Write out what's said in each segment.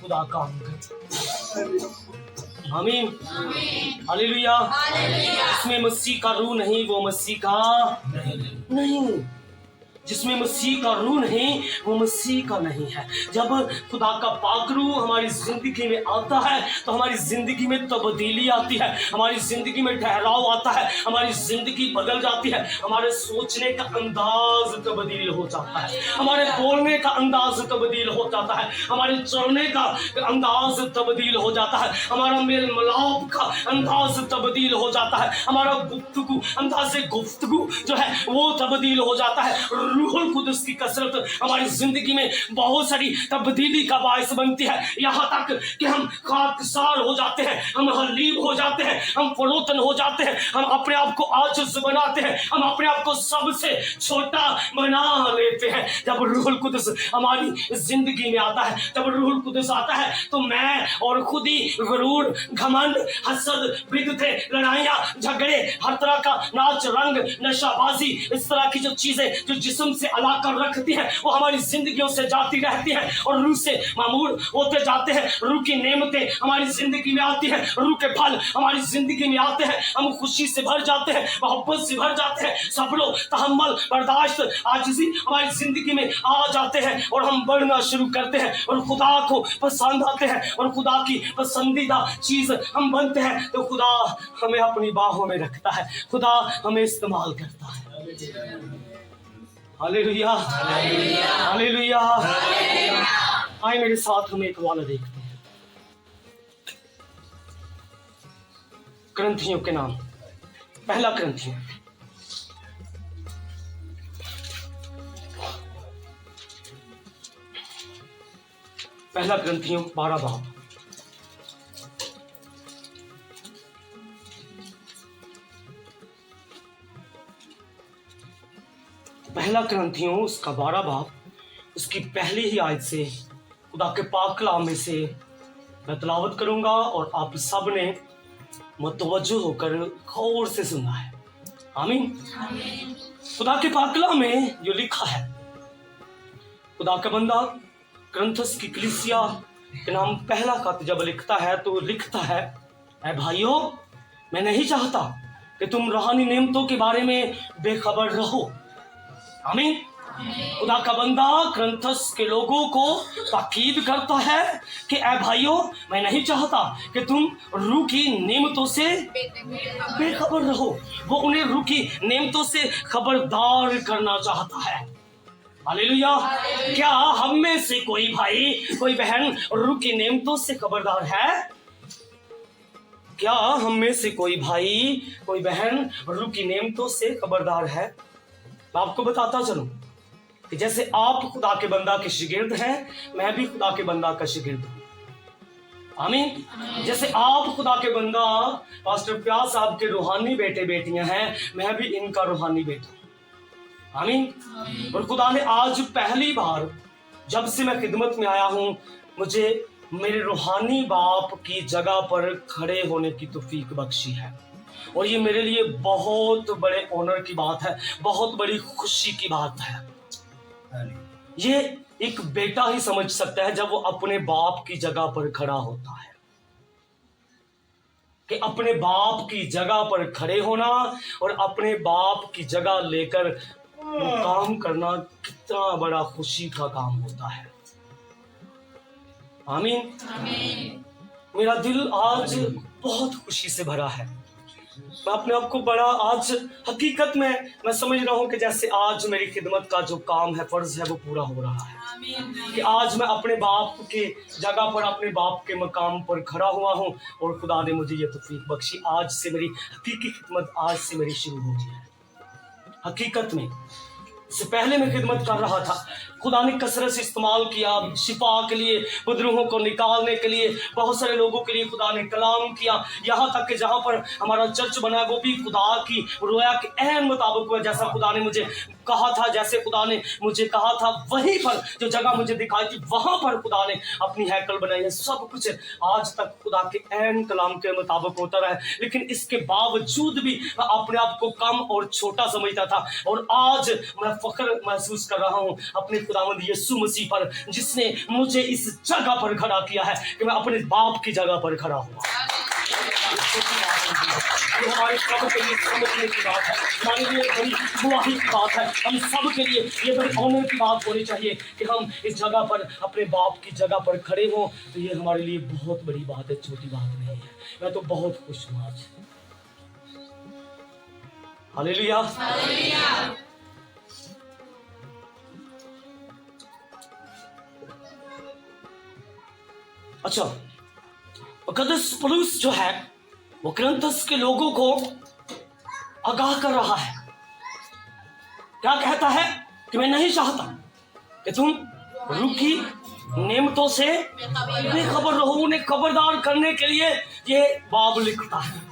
खुदा काम करे। आमीन, हालेलुया। जिसमें मसीह का रूह नहीं वो मसीह का नहीं, जिसमें मसीह का रूह नहीं वो मसीह का नहीं है। जब खुदा का पाक रूह हमारी जिंदगी में आता है तो हमारी जिंदगी में तब्दीली आती है, हमारी जिंदगी में ठहराव आता है, हमारी जिंदगी बदल जाती है, हमारे सोचने का अंदाज तब्दील हो जाता है, हमारे बोलने का अंदाज तब्दील हो जाता है, हमारे चलने का अंदाज तब्दील हो जाता है, हमारा मेल मिलाप का अंदाज तब्दील हो जाता है, हमारा गुफ्तगू अंदाज़े गुफ्तगू जो है वो तब्दील हो जाता है। रूहुल कुदस की कसरत हमारी जिंदगी में बहुत सारी तब्दीली का बायस बनती है, यहाँ तक कि हम खाकसार हो जाते हैं, हम हलीब हो जाते हैं, हम फरोतन हो जाते हैं, हम अपने आप को आजिज़ बनाते हैं, हम अपने आप को सबसे छोटा बना लेते हैं। जब रूहुल कुदस हमारी जिंदगी में आता है, जब रूहुल कुदस आता है तो मैं और खुद ही गुरूर, घमंड, हसद, बिगते, लड़ाइयाँ, झगड़े, हर तरह का नाच रंग, नशाबाजी, इस तरह की जो चीजें जो जिस्म से अलग कर रखती है वो हमारी जिंदगियों से जाती रहती है और रूह से मामूर होते जाते हैं। रूह की नेमतें हमारी जिंदगी में आती हैं, रूह के फल हमारी जिंदगी में आते हैं, हम खुशी से भर जाते हैं, मोहब्बत से भर जाते हैं, सब्र, तहम्मुल, बर्दाश्त, आजिज़ी हमारी जिंदगी में आ जाते हैं और हम बढ़ना शुरू करते हैं और खुदा को पसंद आते हैं और खुदा की पसंदीदा चीज हम बनते हैं तो खुदा हमें अपनी बाहों में रखता है, खुदा हमें इस्तेमाल करता है। Hallelujah, hallelujah. आए मेरे साथ हम एक वाला देखते हैं, ग्रंथियों के नाम। पहला ग्रंथियों, पहला ग्रंथियों 12 बाब। पहला ग्रंथियों उसका 12 बाब, उसकी पहली ही आयत से खुदा के पाक कलाम में से मैं तिलावत करूंगा और आप सब ने मुतवज्जो होकर गौर से सुनना है। आमीन। खुदा के पाक कलाम में जो लिखा है, खुदा का बंदा ग्रंथस की कलीसिया के नाम पहला खत जब लिखता है तो लिखता है, ऐ भाइयों, मैं नहीं चाहता कि तुम रूहानी नेमतों के बारे में बेखबर रहो। आमीन। खुदा का बंदा ग्रंथस के लोगों को ताकीद करता है कि ऐ भाइयों, मैं नहीं चाहता कि तुम रूह की नेमतों से बेखबर रहो। वो उन्हें रूह की नेमतों से खबरदार करना चाहता है। हालेलुया। क्या हम में से कोई भाई, कोई बहन रूह की नेमतों से खबरदार है? क्या हम में से कोई भाई, कोई बहन रूह की नेमतों से खबरदार है? मैं आपको बताता चलूं कि जैसे आप खुदा के बंदा के शागिर्द हैं, मैं भी खुदा के बंदा का शागिर्द हूं। आमीन। जैसे आप खुदा के बंदा पास्टर प्यास साहब के रूहानी बेटे बेटियां हैं, मैं भी इनका रूहानी बेटा हूं। आमीन। और खुदा ने आज पहली बार जब से मैं खिदमत में आया हूं, मुझे मेरे रूहानी बाप की जगह पर खड़े होने की तौफीक बख्शी है और ये मेरे लिए बहुत बड़े ऑनर की बात है, बहुत बड़ी खुशी की बात है। ये एक बेटा ही समझ सकता है जब वो अपने बाप की जगह पर खड़ा होता है, कि अपने बाप की जगह पर खड़े होना और अपने बाप की जगह लेकर काम करना कितना बड़ा खुशी का काम होता है। आमीन। मेरा दिल आज बहुत खुशी से भरा है। मैं अपने आप को बड़ा आज हकीकत में मैं समझ रहा हूँ कि जैसे आज मेरी खिदमत का जो काम है, फर्ज है, वो पूरा हो रहा है कि आज मैं अपने बाप के जगह पर, अपने बाप के मकाम पर खड़ा हुआ हूँ और खुदा ने मुझे ये तौफीक बख्शी। आज से मेरी हकीकी खिदमत आज से मेरी शुरू हो गई है। हकीकत में इससे पहले मैं खिदमत कर रहा था, खुदा ने कसरत से इस्तेमाल किया, शिफा के लिए, बदरूहों को निकालने के लिए, बहुत सारे लोगों के लिए खुदा ने कलाम किया। यहाँ तक कि जहाँ पर हमारा चर्च बना वो भी खुदा की रोया के अहम मुताबिक हुआ। जैसा खुदा ने मुझे कहा था, जैसे खुदा ने मुझे कहा था, वहीं पर जो जगह मुझे दिखाई थी वहाँ पर खुदा ने अपनी हैकल बनाई है। सब कुछ आज तक खुदा के अहम कलाम के मुताबिक होता रहा है, लेकिन इसके बावजूद भी मैं अपने आप को कम और छोटा समझता था और आज मैं फख्र महसूस कर रहा हूँ अपने खुदावंद यीशु मसीह पर, जिसने मुझे इस जगह पर खड़ा किया है कि मैं अपने बाप की जगह पर खड़ा हूँ। ये हमारे सब के लिए समझने की बात है, हमारे लिए बड़ी गुआही की बात है, हम सब के लिए ये बड़ी ऑनर की बात होनी चाहिए कि हम इस जगह पर अपने बाप की जगह पर खड़े हों। तो ये हमारे लिए बहुत बड़ी बात है, छोटी बात नहीं है। मैं तो बहुत खुश हूँ आज। हालेलुया। अच्छा, मुकद्दस पौलुस जो है वो कुरिन्थस के लोगों को आगाह कर रहा है। क्या कहता है कि मैं नहीं चाहता कि तुम रूखी नेमतों से बेखबर रहो। उन्हें खबरदार करने के लिए ये बाब लिखता है,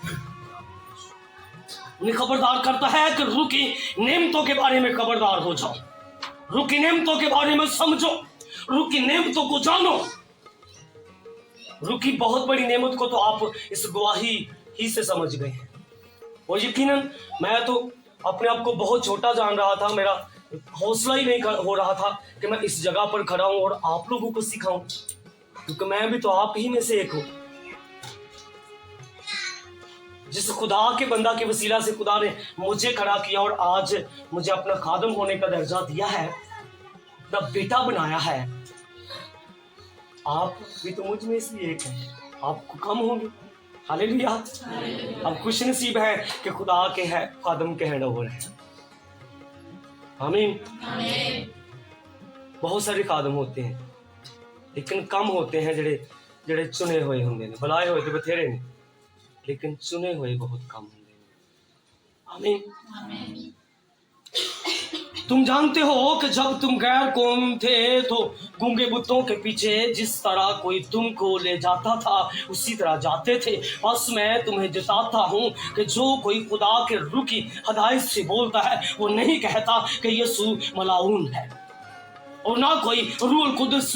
उन्हें खबरदार करता है कि रूखी नेमतों के बारे में खबरदार हो जाओ, रूखी नेमतों के बारे में समझो, रूखी नेमतों को जानो। रूखी बहुत बड़ी नेमत को तो आप इस गवाही ही से समझ गए हैं। और यकीनन मैं तो अपने आप को बहुत छोटा जान रहा था, मेरा हौसला ही नहीं हो रहा था कि मैं इस जगह पर खड़ा हूं और आप लोगों को सिखाऊं, क्योंकि मैं भी तो आप ही में से एक हूं। जिस खुदा के बंदा के वसीला से खुदा ने मुझे खड़ा किया और आज मुझे अपना खादम होने का दर्जा दिया है, अपना बेटा बनाया है। आप भी तो मुझ में से एक है, आपको कम होंगे। हालेलुया। अब खुश नसीब है कि खुदा के है खादम के हैंड ओवर है। आमीन। बहुत सारे खादम होते हैं, लेकिन कम होते हैं जेड़े चुने हुए होंगे। बुलाए हुए तो बथेरे ने, लेकिन चुने हुए बहुत कम होंगे। आमीन। तुम जानते हो कि जब तुम गैर कौम थे तो गूंगे बुतों के पीछे जिस तरह कोई तुमको ले जाता था उसी तरह जाते थे। बस मैं तुम्हें जताता हूँ कि जो कोई खुदा के रूह की हदायत से बोलता है वो नहीं कहता कि यीशु मलाऊन है, और ना कोई रूह कुदस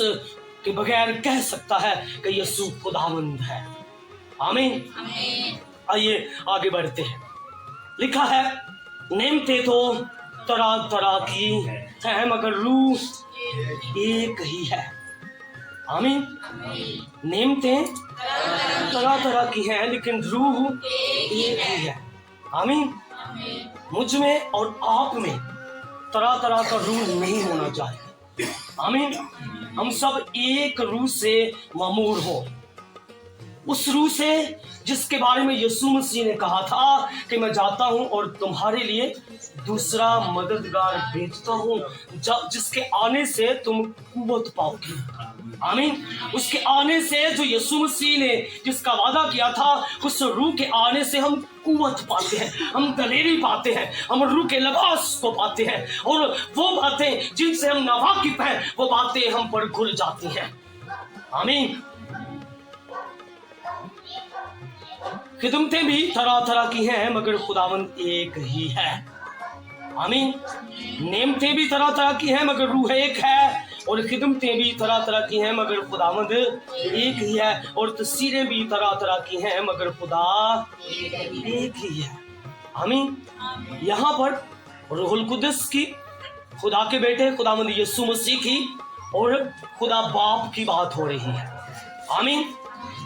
के बगैर कह सकता है कि यीशु खुदावंद है। आमीन। आइए आगे बढ़ते हैं। लिखा है नेमतें तो तरह तरह की है मगर रूह एक ही है। आमीन। नेमतें तरह तरह की हैं लेकिन रूह एक ही है। आमीन। मुझ में और आप में तरह तरह का रूह नहीं होना चाहिए। आमीन। हम सब एक रूह से मामूर हो, उस रूह से जिसके बारे में यीशु मसीह ने कहा था कि मैं जाता हूं और तुम्हारे लिए दूसरा मददगार भेजता हूं, जिसके आने से तुम कुव्वत पाओगे। आमीन। उसके आने से जो यीशु मसीह ने जिसका वादा किया था, उस रूह के आने से हम कुव्वत पाते हैं, हम दलेरी पाते हैं, हम रूह के लिबास को पाते हैं, और वो बातें जिनसे हम नावाकिफ हैं वो बातें हम पर खुल जाती हैं। आमीन। खिदमतें भी तरह तरह की हैं मगर खुदावंद एक ही है। आमीन। नेमतें भी तरह तरह की हैं मगर रूह एक है, और खिदमतें भी तरह तरह की हैं मगर खुदावंद एक ही है, और तस्वीरें भी तरह तरह की हैं मगर खुदा एक ही है। आमीन। यहाँ पर रूहुल कुदस की, खुदा के बेटे खुदावंद यीशु मसीह की और खुदा बाप की बात हो रही है। आमीन।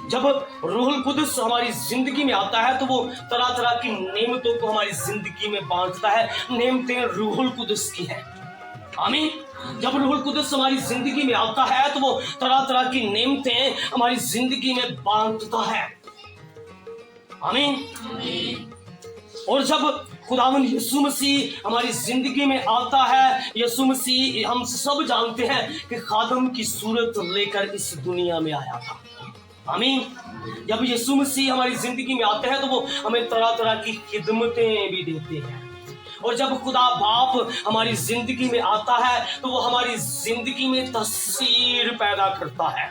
जब रूहुल कुदस हमारी जिंदगी में आता है तो वो तरह तरह की नेमतों को हमारी जिंदगी में बांटता है। नेमतें रूहुल कुदस की है। आमीन। जब रूहुल कुदस हमारी जिंदगी में आता है तो वो तरह तरह की नेमतें हमारी जिंदगी में बांटता है। आमीन। और जब खुदावंद यीशु मसीह हमारी जिंदगी में आता है, यीशु मसीह हम सब जानते हैं कि खादम की सूरत लेकर इस दुनिया में आया था। आमीन। जब यीशु मसीह हमारी जिंदगी में आते हैं तो वो हमें तरह तरह की खिदमतें भी देते हैं, और जब खुदा बाप हमारी जिंदगी में आता है तो वो हमारी जिंदगी में तस्वीर पैदा करता है।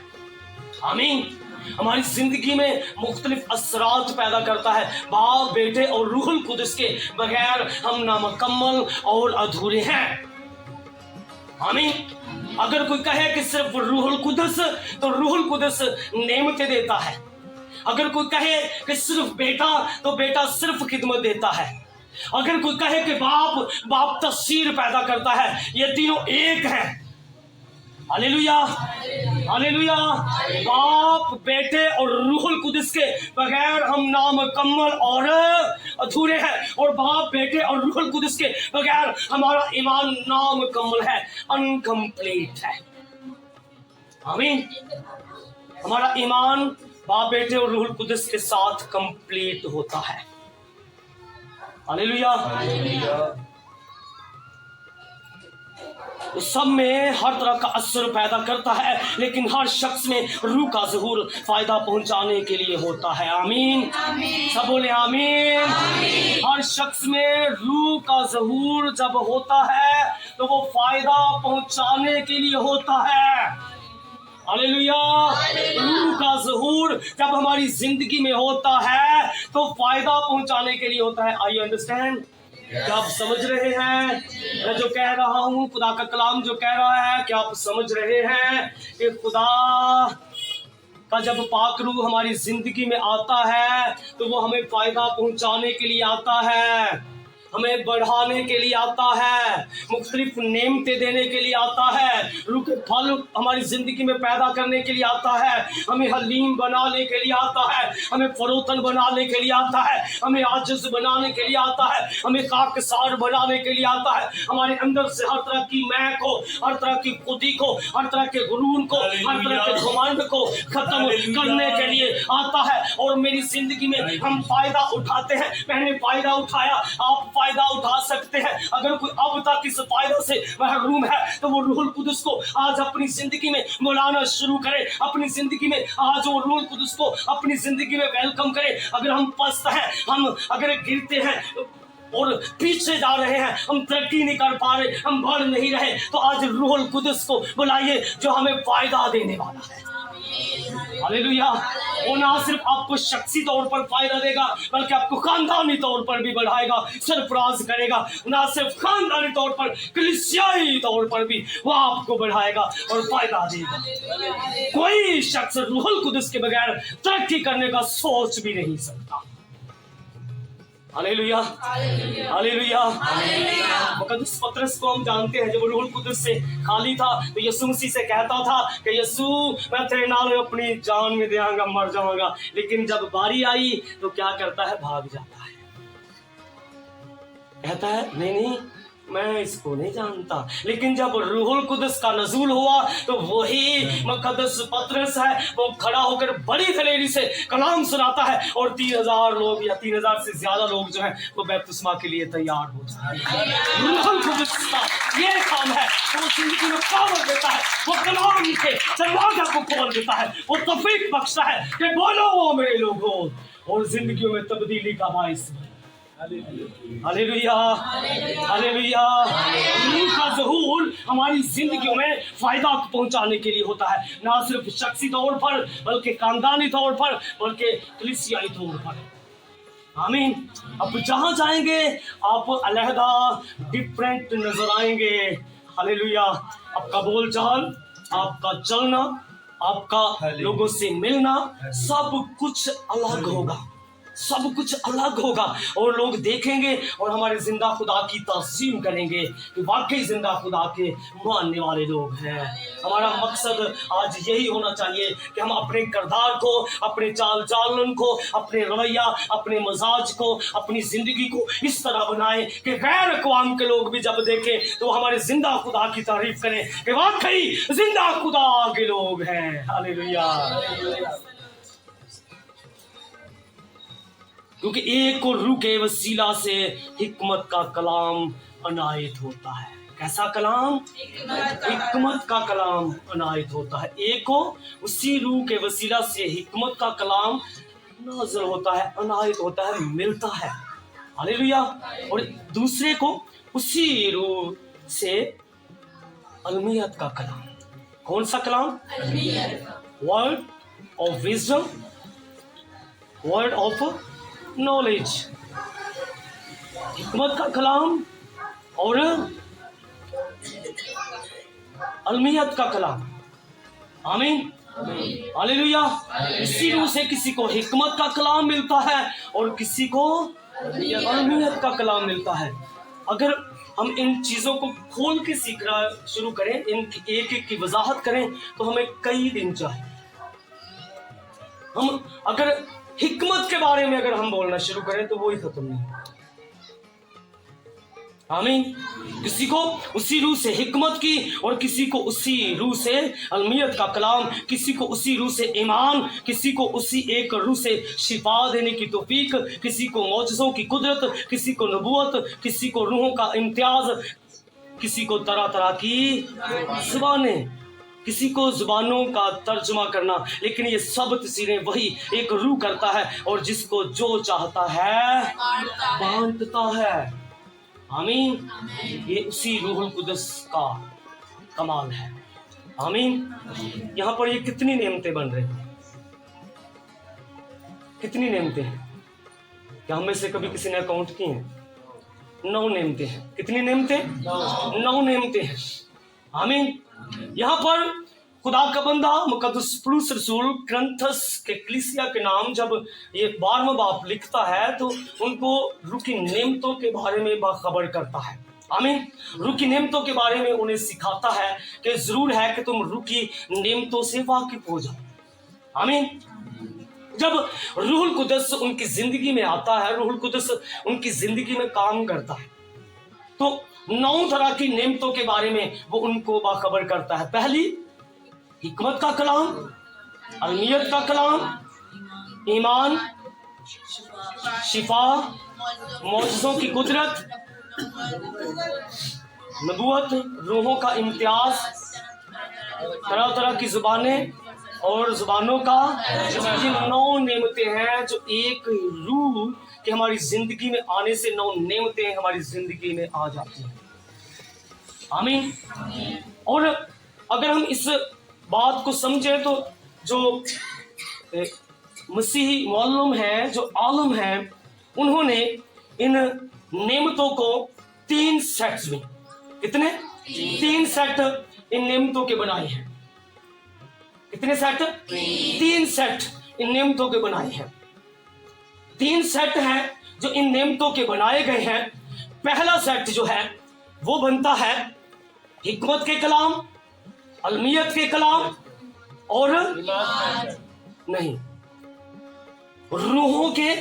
आमीन। हमारी जिंदगी में मुख्तलिफ असरात पैदा करता है। बाप, बेटे और रूहुल कुदस के बगैर हम नामुकम्मल और अधूरे हैं। आमीन। अगर कोई कहे कि सिर्फ रूहुल कुदस, तो रूहुल कुदस नेमतें देता है। अगर कोई कहे कि सिर्फ बेटा, तो बेटा सिर्फ खिदमत देता है। अगर कोई कहे कि बाप तस्वीर पैदा करता है, ये तीनों एक हैं। Hallelujah, hallelujah. बाप, बेटे और रूह कुदस के बगैर हम नामुकम्मल और अधूरे हैं, और बाप, बेटे और रूह कुदस के बगैर हमारा ईमान नामुकम्मल है, अनकम्प्लीट है। आमीन। हमारा ईमान बाप, बेटे और रूह कुदस के साथ कंप्लीट होता है। हालेलुया। उस सब में हर तरह का असर पैदा करता है, लेकिन हर शख्स में रूह का ज़हूर फायदा पहुंचाने के लिए होता है। आमीन, सब बोले आमीन। हर शख्स में रूह का ज़हूर जब होता है तो वो फायदा पहुंचाने के लिए होता है। हालेलुया। रूह का ज़हूर जब हमारी जिंदगी में होता है तो फायदा पहुंचाने के लिए होता है। आई यू अंडरस्टैंड? क्या आप समझ रहे हैं मैं जो कह रहा हूँ? खुदा का कलाम जो कह रहा है, क्या आप समझ रहे हैं कि खुदा का जब पाक रूह हमारी जिंदगी में आता है तो वो हमें फायदा पहुंचाने के लिए आता है, हमें बढ़ाने के लिए आता है, मुख्तलिफ नेमतें देने के लिए आता है, रूह के फल हमारी जिंदगी में पैदा करने के लिए आता है, हमें हलीम बनाने के लिए आता है, हमें फरोतन बनाने के लिए आता है, हमें आजिज़ बनाने के लिए आता है, हमें खाकसार बनाने के लिए आता है, हमारे अंदर से हर तरह की मैं को, हर तरह की खुदी को, हर तरह के गुरूर को, हर तरह के घमंड को खत्म करने के लिए आता है। और मेरी जिंदगी में हम फायदा उठाते हैं। मैंने फायदा उठाया, आप फायदा उठा सकते हैं। अगर कोई अब तक इस फायदा से महरूम है तो वो रूहुल कुदस को आज अपनी जिंदगी में बुलाना शुरू करे, अपनी जिंदगी में आज वो रूहुल कुदस को अपनी जिंदगी में वेलकम करे। अगर हम पस्त हैं, हम अगर गिरते हैं और पीछे जा रहे हैं, हम तरक्की नहीं कर पा रहे, हम बढ़ नहीं रहे, तो आज रूहुल कुदस को बुलाइए जो हमें फायदा देने वाला है। हालेलुया। वो ना सिर्फ आपको शख्सी तौर पर फायदा देगा बल्कि आपको खानदानी तौर पर भी बढ़ाएगा, सरफराज करेगा। ना सिर्फ खानदानी तौर पर, कलीसियाई तौर पर भी वो आपको बढ़ाएगा और फायदा देगा। कोई शख्स रूहुल कुदस के बगैर तरक्की करने का सोच भी नहीं सकता। Hallelujah, hallelujah. मुकद्दस पतरस को हम जानते हैं, जब रूहुल कुदस से खाली था तो यीशु मसीह से कहता था कि यीशु मैं तेरे नाल अपनी जान में देंगा, मर जाऊंगा। लेकिन जब बारी आई तो क्या करता है? भाग जाता है, कहता है नहीं नहीं मैं इसको नहीं जानता। लेकिन जब रूहुल कुदस का नज़ूल हुआ तो वही मुकद्दस पतरस है, वो खड़ा होकर बड़ी दलेरी से कलाम सुनाता है और 3000 लोग या 3000 से ज्यादा लोग जो हैं वो बपतिस्मा के लिए तैयार हो जाते हैं। रूहुल कुदस का ये काम है, वो जिंदगी में पावर देता है, वो कलाम के दरवाजा को खोल देता है, वो तौफीक बख्शता है कि बोलो वो मेरे लोगों, और जिंदगियों में तब्दीली का बाइस। Hallelujah, hallelujah. रूह का ज़हूर हमारी जिंदगियों में फायदा पहुंचाने के लिए होता है, ना सिर्फ शख्सी तौर पर बल्कि खानदानी तौर पर, बल्कि कलीसियाई तौर पर। आमीन। अब जहां जाएंगे आप अलहदा डिफरेंट नजर आएंगे। हालेलुया। आपका बोलचाल, आपका चलना, आपका लोगों से मिलना, सब कुछ अलग होगा, सब कुछ अलग होगा। और लोग देखेंगे और हमारे जिंदा खुदा की ताज़ीम करेंगे कि वाकई जिंदा खुदा के मानने वाले लोग हैं। हमारा मकसद आज यही होना चाहिए कि हम अपने किरदार को, अपने चाल चालन को, अपने रवैया, अपने मजाज को, अपनी जिंदगी को इस तरह बनाएं कि गैर अक़वाम के लोग भी जब देखें तो हमारे जिंदा खुदा की तारीफ करें कि वाकई जिंदा खुदा के लोग हैं। हालेलुया। क्योंकि एक और रूह के वसीला से हिकमत का कलाम अनायत होता है। कैसा कलाम? हिकमत का कलाम अनायत होता है। एक को उसी रूह के वसीला से हिकमत का कलाम नाज़िल होता है, अनायत होता है, मिलता है। हालेलुया। और दूसरे को उसी रूह से अलमियत का कलाम। कौन सा कलाम? Word of wisdom, word of knowledge, हिकमत का कलाम और अलमियत का कलाम। आमीन, हालेलुया। इसी रूह से किसी को हिकमत का कलाम मिलता है और किसी को अलमियत का कलाम मिलता है। अगर हम इन चीजों को खोल के सीखना शुरू करें, इन एक एक की वजाहत करें, तो हमें कई दिन चाहिए। हम अगर हिकमत के बारे में अगर हम बोलना शुरू करें तो वो ही खत्म नहीं। आमीन। किसी को उसी रूह से हिकमत की, और किसी को उसी रूह से अलमियत का कलाम, किसी को उसी रूह से ईमान, किसी को उसी एक रूह से शिफा देने की तौफीक, किसी को मौजज़ों की कुदरत, किसी को नबूवत, किसी को रूहों का इम्तियाज, किसी को तरह तरह की ज़ुबानें, किसी को ज़ुबानों का तर्जुमा करना। लेकिन ये सब तस्वीरें वही एक रूह करता है, और जिसको जो चाहता है बांटता है। आमीन। ये उसी रूहुल कुदस का कमाल है। आमीन। यहाँ पर ये कितनी नेमतें बन रही हैं, कितनी नेमतें हैं? क्या हम में से कभी किसी ने अकाउंट की हैं? 9 नेमतें हैं। कितनी नेमतें? 9 नेमतें हैं। आमीन। यहाँ पर खुदा का बंदा मुकद्दस पौलुस रसूल करंथस के कलीसिया के नाम जब ये 12वां बाब लिखता है, तो उनको रूह की नेमतों के बारे में बाखबर करता है। आमीन। रूह की नेमतों के बारे में उन्हें सिखाता है कि जरूर है कि तुम रूह की नेमतों से वाकिफ हो जाओ। आमीन। जब रूहुल कुदस उनकी जिंदगी में आता है, रूहुल कुदस उनकी जिंदगी में काम करता है, तो 9 तरह की नेमतों के बारे में वो उनको बाखबर करता है। पहली, हिकमत का कलाम, अलमियत का कलाम, ईमान, शिफा, मौजज़ों की कुदरत, नबूवत, रूहों का इम्तियाज, तरह तरह की जुबानें और जुबानों का। ये 9 नेमतें हैं जो एक रूह के हमारी जिंदगी में आने से 9 नेमतें हमारी जिंदगी में आ जाती हैं। आमीन। और अगर हम इस बात को समझे तो जो मसीही मौलम हैं, जो आलम हैं, उन्होंने इन नेमतों को 3 सेट्स में, कितने? 3 सेट इन नेमतों के बनाए हैं। कितने सेट? 3 सेट इन नेमतों के बनाए हैं। 3 सेट हैं जो इन नेमतों के बनाए गए हैं। पहला सेट जो है वो बनता है हिकमत के कलाम, अलमियत के कलाम और नहीं, रूहों के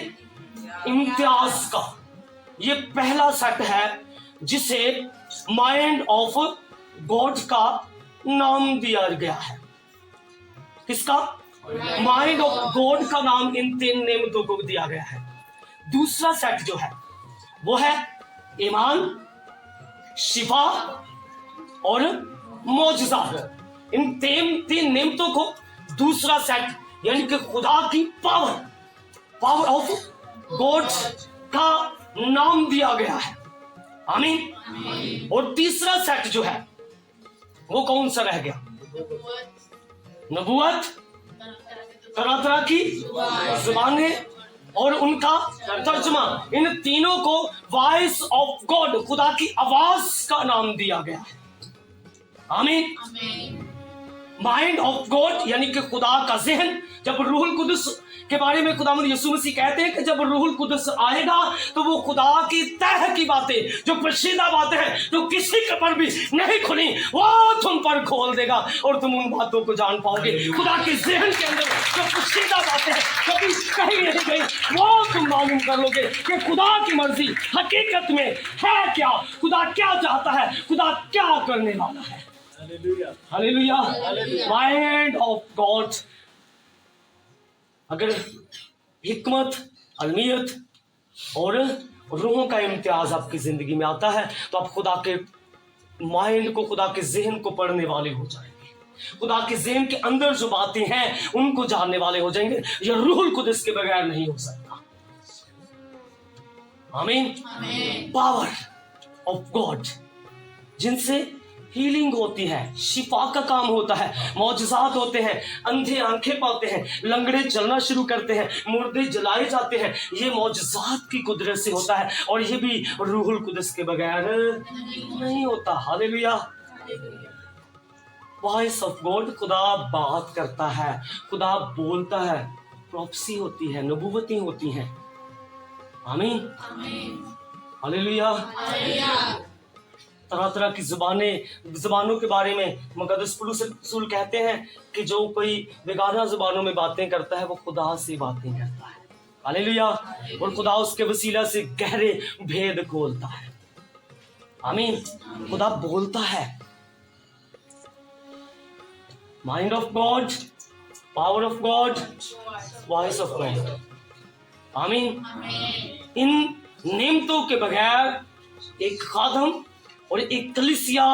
इम्तियाज का। ये पहला सेट है जिसे माइंड ऑफ गॉड का नाम दिया गया है। किसका? माइंड ऑफ गॉड का नाम इन 3 नेमतों को दिया गया है। दूसरा सेट जो है वो है ईमान, शिफा और मौजज़ा। इन 3 नेमतों को दूसरा सेट यानी कि खुदा की पावर ऑफ गॉड का नाम दिया गया है। आमीन। और तीसरा सेट जो है वो कौन सा रह गया? नबूवत, तरह तरह की जुबानें और उनका तर्जुमा। इन तीनों को वॉइस ऑफ गॉड, खुदा की आवाज का नाम दिया गया है। आमीन। माइंड ऑफ गॉड यानी कि खुदा का ज़हन। जब रूहुल कुदस के बारे में खुदावंद यीशु मसीह कहते हैं कि जब रूहुल कुदस आएगा तो वो खुदा की तह की बातें, जो पोशीदा बातें हैं, जो किसी के पर भी नहीं खुली, वो तुम पर खोल देगा और तुम उन बातों को जान पाओगे। खुदा के ज़हन के अंदर जो पोशीदा बातें हैं, कभी कहीं नहीं गई, वो तुम मालूम कर लोगे कि खुदा की मर्जी हकीकत में है क्या, खुदा क्या चाहता है, खुदा क्या करने वाला है। हालेलुया। Mind of God. अगर हिकमत, अलमियत और रूहों का इम्तियाज आपकी जिंदगी में आता है तो आप खुदा के माइंड को, खुदा के ज़हन को पढ़ने वाले हो जाएंगे। खुदा के ज़हन के अंदर जो बातें हैं उनको जानने वाले हो जाएंगे। ये रूहुल कुदस के बगैर नहीं हो सकता। आमीन। पावर ऑफ गॉड, जिनसे हीलिंग होती है, शिफा का काम होता है, मौजज़ात होते हैं, अंधे आंखें पाते हैं, लंगड़े चलना शुरू करते हैं, मुर्दे जलाए जाते हैं। ये मौजज़ात की कुदरत से होता है और ये भी रूहुल कुदस के बगैर नहीं होता। हालेलुया। वॉइस ऑफ गॉड, खुदा बात करता है, खुदा बोलता है, प्रोफेसी होती है, नबूवतें होती हैं। आमीन। हालेलुया। طرح طرح کی زبانوں کے بارے میں مقدس پولس رسول کہتے ہیں کہ جو کوئی بیگانہ زبانوں میں باتیں کرتا ہے وہ خدا سے باتیں کرتا ہے. ہاللیلویا. اور خدا اس کے وسیلہ سے گہرے بھید کھولتا ہے. آمین. خدا بولتا ہے. Mind of God, power of God, voice of God. آمین. ان نعمتوں کے بغیر ایک خادم اور ایک کلیسیا